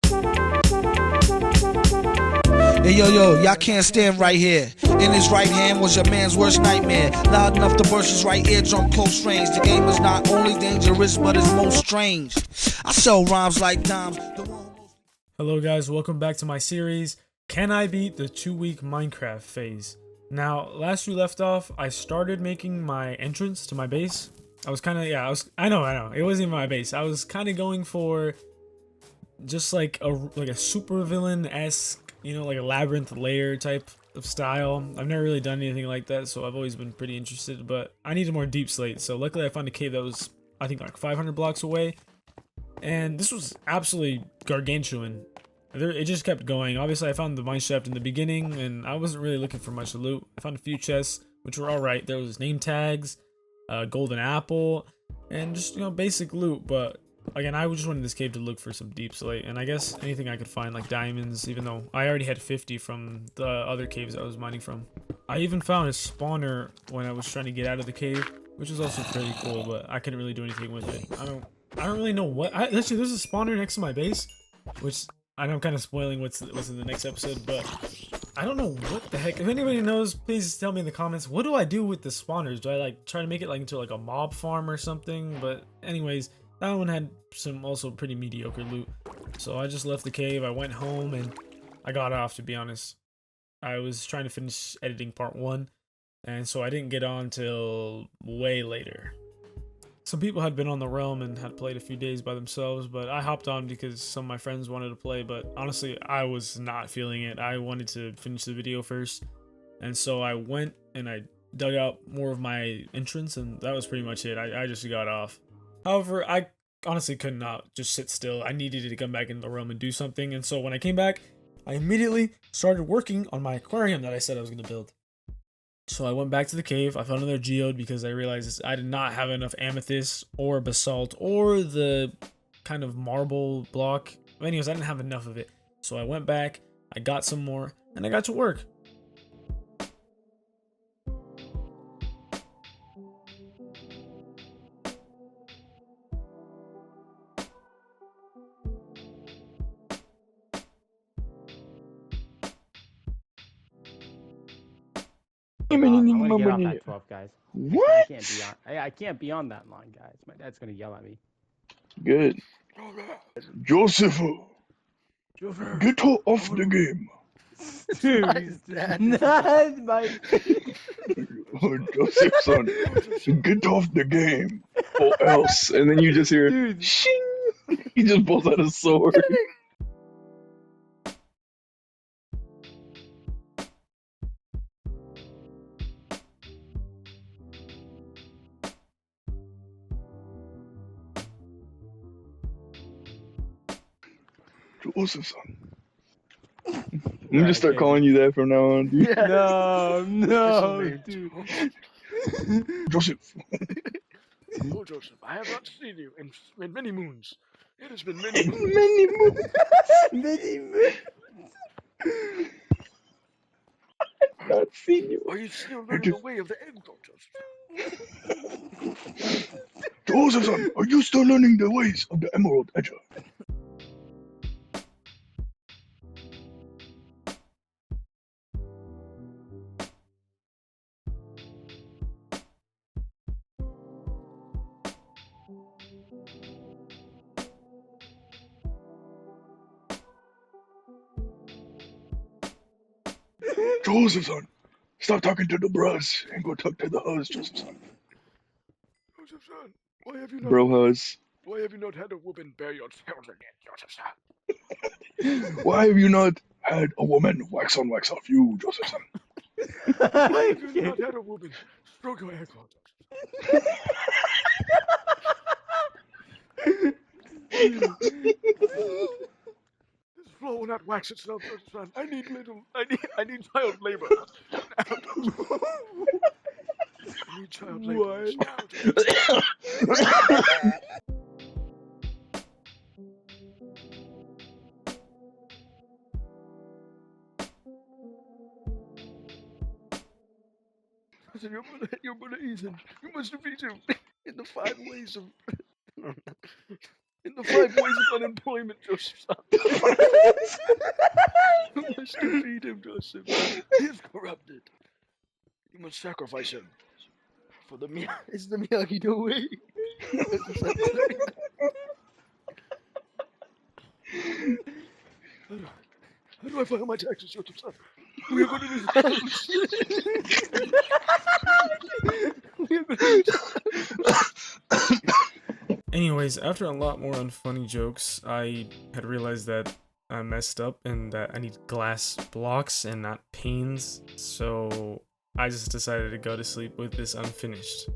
Hey yo, y'all can't stand right here. In his right hand was your man's worst nightmare. Loud enough to burst his right eardrum close range. The game is not only dangerous, but it's most strange. I sell rhymes like dimes. Hello guys, welcome back to my series, Can I Beat the 2-Week Minecraft Phase? Now, last we left off, I started making my entrance to my base. I was kind of, I know, it wasn't even my base. I was kind of going for just like a super villain-esque, you know, like a labyrinth layer type of style. I've never really done anything like that, so I've always been pretty interested, but I needed more deep slate. So luckily I found a cave that was, I think, like 500 blocks away. And this was absolutely gargantuan. It just kept going. Obviously, I found the mine shaft in the beginning, and I wasn't really looking for much loot. I found a few chests, which were alright. There was name tags, golden apple, and just, you know, basic loot. But again, I just wanted this cave to look for some deep slate, and I guess anything I could find, like diamonds, even though I already had 50 from the other caves I was mining from. I even found a spawner when I was trying to get out of the cave, which was also pretty cool, but I couldn't really do anything with it. I don't really know what. Actually, there's a spawner next to my base, which I know I'm kind of spoiling what's in the next episode, but I don't know what the heck. If anybody knows, please tell me in the comments. What do I do with the spawners? Do I like try to make it like into like a mob farm or something? But anyways, that one had some also pretty mediocre loot. So I just left the cave. I went home and I got off, to be honest. I was trying to finish editing part 1, and so I didn't get on till way later. Some people had been on the realm and had played a few days by themselves, but I hopped on because some of my friends wanted to play, but honestly, I was not feeling it. I wanted to finish the video first, and so I went and I dug out more of my entrance, and that was pretty much it. I just got off. However, I honestly could not just sit still. I needed to come back into the realm and do something, and so when I came back, I immediately started working on my aquarium that I said I was going to build. So I went back to the cave. I found another geode because I realized I did not have enough amethyst or basalt or the kind of marble block. Anyways, I didn't have enough of it. So I went back, I got some more, and I got to work. I'm gonna get off that 12, guys. What? I can't be on that line, guys. My dad's gonna yell at me. Good. Joseph, get her off the game. Dude, not my. Joseph, son, get off the game, or else. And then you just hear, Dude. shing. He just pulls out a sword. Joseph, son. I'm gonna just start calling you that from now on, dude. Yes. No, dude. Joseph. Oh, Joseph, I have not seen you in many moons. It has been many moons. Many moons. Many moons. I've not seen you. Are you still learning the way of the end, Joseph? Joseph, son, are you still learning the ways of the Emerald Edger? Joseph, son, stop talking to the bros and go talk to the hus, Joseph, son. Joseph, son, why have you not? Bro hus. Why have you not had a woman bear your tails again, Joseph, son? Why have you not had a woman wax on, wax off you, Joseph, son? Why have you not had a woman stroke your hair, Joseph? This floor will not wax itself, Joseph, son. I need child labor. I need child labor. Listen, your brother Ethan, you must defeat him in the 5 ways of The 5 ways of unemployment, Joseph. You must defeat him, Joseph. He is corrupted. You must sacrifice him. For the it's the Miyagi-Do way. How do I file my taxes, Joseph? We are going to lose the house. We are going to lose the house. Anyways, after a lot more unfunny jokes, I had realized that I messed up and that I need glass blocks and not panes, so I just decided to go to sleep with this unfinished.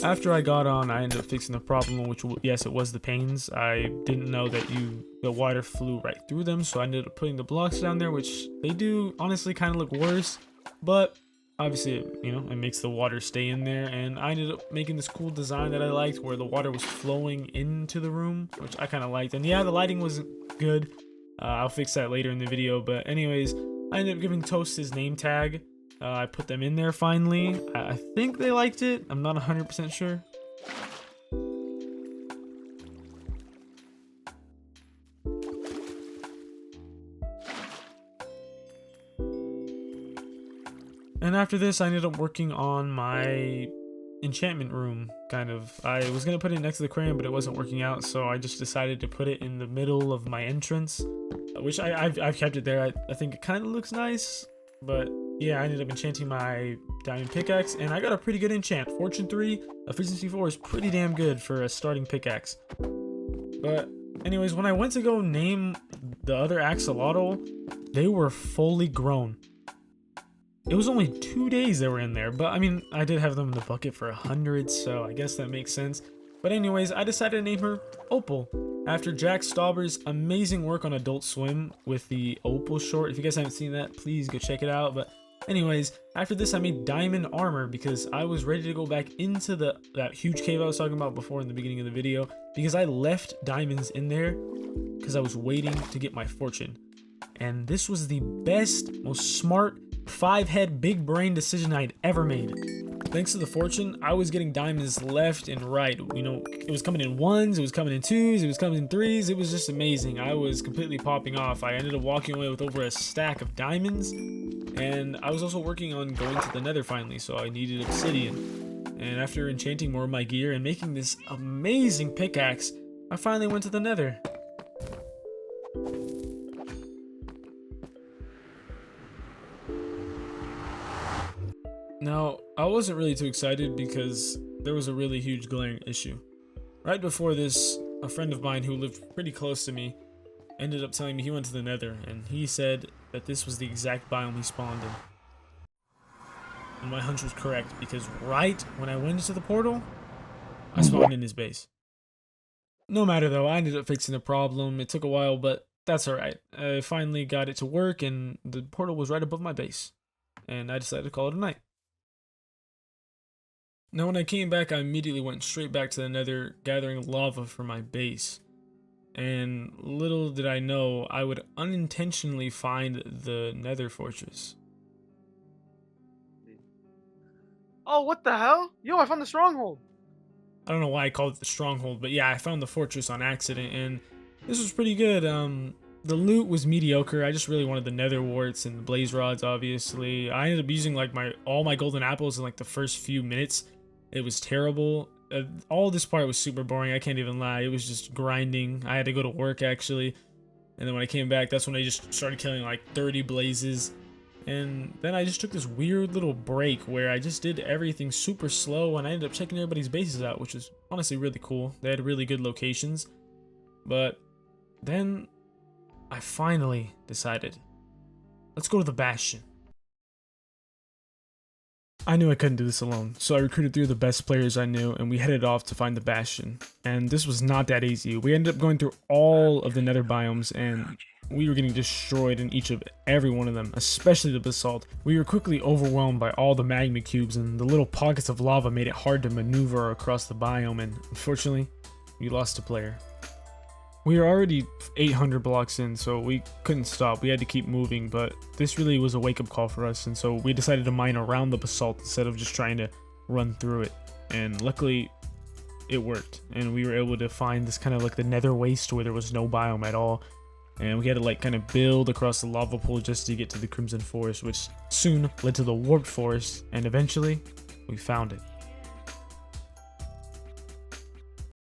After I got on, I ended up fixing the problem, which, yes, it was the panes. I didn't know that the water flew right through them, so I ended up putting the blocks down there, which they do honestly kind of look worse, but obviously, it makes the water stay in there, and I ended up making this cool design that I liked, where the water was flowing into the room, which I kind of liked. And yeah, the lighting wasn't good. I'll fix that later in the video, but anyways, I ended up giving Toast his name tag. I put them in there finally. I think they liked it. I'm not 100% sure. And after this, I ended up working on my enchantment room, kind of. I was going to put it next to the aquarium, but it wasn't working out, so I just decided to put it in the middle of my entrance, which I've kept it there. I think it kind of looks nice, but yeah, I ended up enchanting my diamond pickaxe, and I got a pretty good enchant. Fortune 3, efficiency 4 is pretty damn good for a starting pickaxe. But anyways, when I went to go name the other axolotl, they were fully grown. It was only 2 days they were in there, but I mean, I did have them in the bucket for 100, so I guess that makes sense. But anyways, I decided to name her Opal, after Jack Stauber's amazing work on Adult Swim with the Opal short. If you guys haven't seen that, please go check it out. But anyways, after this, I made diamond armor because I was ready to go back into that huge cave I was talking about before in the beginning of the video, because I left diamonds in there because I was waiting to get my fortune. And this was the best, most smart, 5-head big brain decision I'd ever made. Thanks to the fortune, I was getting diamonds left and right. It was coming in 1s, it was coming in 2s, it was coming in 3s. It was just amazing. I was completely popping off. I ended up walking away with over a stack of diamonds, and I was also working on going to the nether finally, so I needed obsidian. And after enchanting more of my gear and making this amazing pickaxe, I finally went to the nether. Now, I wasn't really too excited because there was a really huge glaring issue. Right before this, a friend of mine who lived pretty close to me ended up telling me he went to the nether, and he said that this was the exact biome he spawned in. And my hunch was correct, because right when I went into the portal, I spawned in his base. No matter though, I ended up fixing the problem. It took a while, but that's alright. I finally got it to work, and the portal was right above my base. And I decided to call it a night. Now when I came back, I immediately went straight back to the nether, gathering lava for my base. And little did I know, I would unintentionally find the nether fortress. Oh, what the hell? Yo, I found the stronghold. I don't know why I called it the stronghold, but yeah, I found the fortress on accident, and this was pretty good. The loot was mediocre. I just really wanted the nether warts and the blaze rods, obviously. I ended up using like all my golden apples in like the first few minutes. It was terrible. All this part was super boring. I can't even lie. It was just grinding. I had to go to work actually. And then when I came back, that's when I just started killing like 30 blazes. And then I just took this weird little break where I just did everything super slow, and I ended up checking everybody's bases out, which was honestly really cool. They had really good locations. But then I finally decided, let's go to the Bastion. I knew I couldn't do this alone, so I recruited 3 of the best players I knew, and we headed off to find the Bastion. And this was not that easy. We ended up going through all of the nether biomes, and we were getting destroyed in every one of them, especially the basalt. We were quickly overwhelmed by all the magma cubes, and the little pockets of lava made it hard to maneuver across the biome, and unfortunately, we lost a player. We were already 800 blocks in, so we couldn't stop. We had to keep moving, but this really was a wake-up call for us, and so we decided to mine around the basalt instead of just trying to run through it. And luckily, it worked, and we were able to find this kind of like the nether waste where there was no biome at all, and we had to like kind of build across the lava pool just to get to the Crimson Forest, which soon led to the Warped Forest, and eventually, we found it.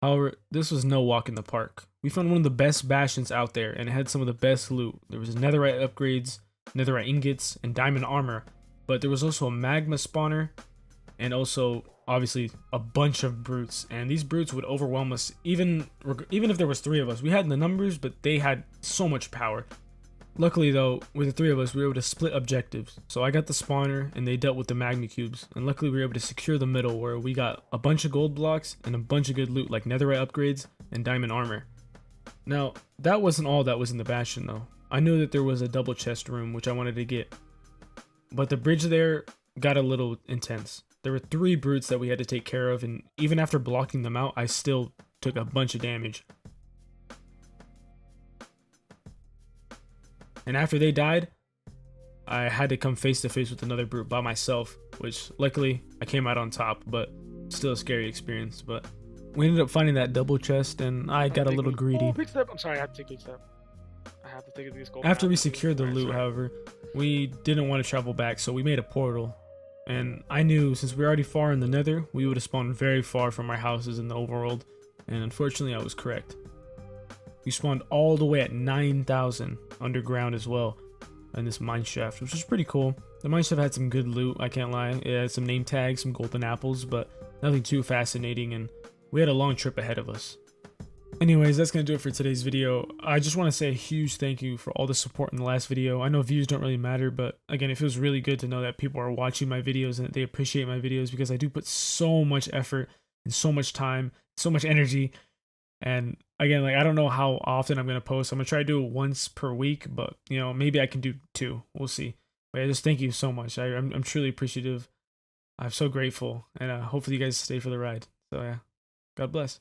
However, this was no walk in the park. We found one of the best bastions out there, and it had some of the best loot. There was netherite upgrades, netherite ingots, and diamond armor, but there was also a magma spawner, and also obviously a bunch of brutes, and these brutes would overwhelm us even if there was 3 of us. We had the numbers, but they had so much power. Luckily though, with the 3 of us, we were able to split objectives. So I got the spawner and they dealt with the magma cubes, and luckily we were able to secure the middle where we got a bunch of gold blocks and a bunch of good loot like netherite upgrades and diamond armor. Now that wasn't all that was in the bastion though. I knew that there was a double chest room which I wanted to get, but the bridge there got a little intense. There were 3 brutes that we had to take care of, and even after blocking them out, I still took a bunch of damage. And after they died, I had to come face to face with another brute by myself, which luckily I came out on top, but still a scary experience. But we ended up finding that double chest, and I got a little greedy. Oh, big step. I'm sorry, I have to take a big step. I have to take a big step. After we secured the loot, however, we didn't want to travel back, so we made a portal. And I knew since we were already far in the nether, we would have spawned very far from our houses in the overworld, and unfortunately I was correct. We spawned all the way at 9,000 underground as well in this mine shaft, which was pretty cool. The mine shaft had some good loot, I can't lie. It had some name tags, some golden apples, but nothing too fascinating, and we had a long trip ahead of us. Anyways, that's going to do it for today's video. I just want to say a huge thank you for all the support in the last video. I know views don't really matter, but again, it feels really good to know that people are watching my videos and that they appreciate my videos, because I do put so much effort and so much time, so much energy. And again, like, I don't know how often I'm going to post. I'm going to try to do it once per week, but you know, maybe I can do 2. We'll see. But yeah, just thank you so much. I'm truly appreciative. I'm so grateful, and hopefully you guys stay for the ride. So yeah, God bless.